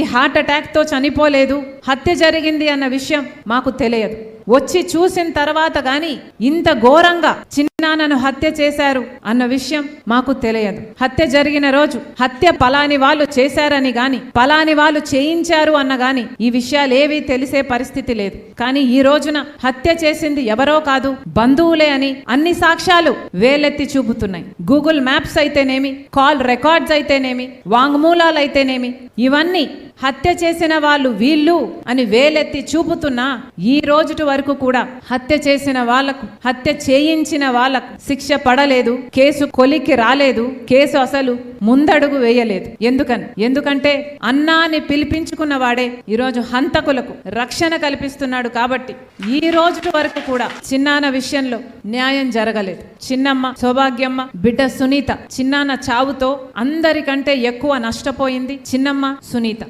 ఈ హార్ట్ అటాక్తో చనిపోలేదు, హత్య జరిగింది అన్న విషయం మాకు తెలియదు. వచ్చి చూసిన తర్వాత గాని ఇంత ఘోరంగా చిన్నాన్నను హత్య చేశారు అన్న విషయం మాకు తెలియదు. హత్య జరిగిన రోజు హత్య పలాని వాళ్ళు చేశారని గాని పలాని వాళ్ళు చేయించారు అన్న గాని ఈ విషయాలు ఏవి తెలిసే పరిస్థితి లేదు. కానీ ఈ రోజున హత్య చేసింది ఎవరో కాదు, బంధువులే అని అన్ని సాక్ష్యాలు వేలెత్తి చూపుతున్నాయి. గూగుల్ మ్యాప్స్ అయితేనేమి, కాల్ రికార్డ్స్ అయితేనేమి, వాంగ్మూలాలు అయితేనేమి, ఇవన్నీ హత్య చేసిన వాళ్ళు వీళ్ళు అని వేలెత్తి చూపుతున్నా ఈ రోజు వరకు కూడా హత్య చేసిన వాళ్లకు, హత్య చేయించిన వాళ్లకు శిక్ష పడలేదు, కేసు కొలిక్కి రాలేదు, కేసు అసలు ముందడుగు వేయలేదు. ఎందుకంటే అన్నా అని పిలిపించుకున్న వాడే ఈరోజు హంతకులకు రక్షణ కల్పిస్తున్నాడు. కాబట్టి ఈ రోజు వరకు కూడా చిన్నాన్న విషయంలో న్యాయం జరగలేదు. చిన్నమ్మ సౌభాగ్యమ్మ బిడ్డ సునీత చిన్నాన్న చావుతో అందరికంటే ఎక్కువ నష్టపోయింది చిన్నమ్మ సునీత.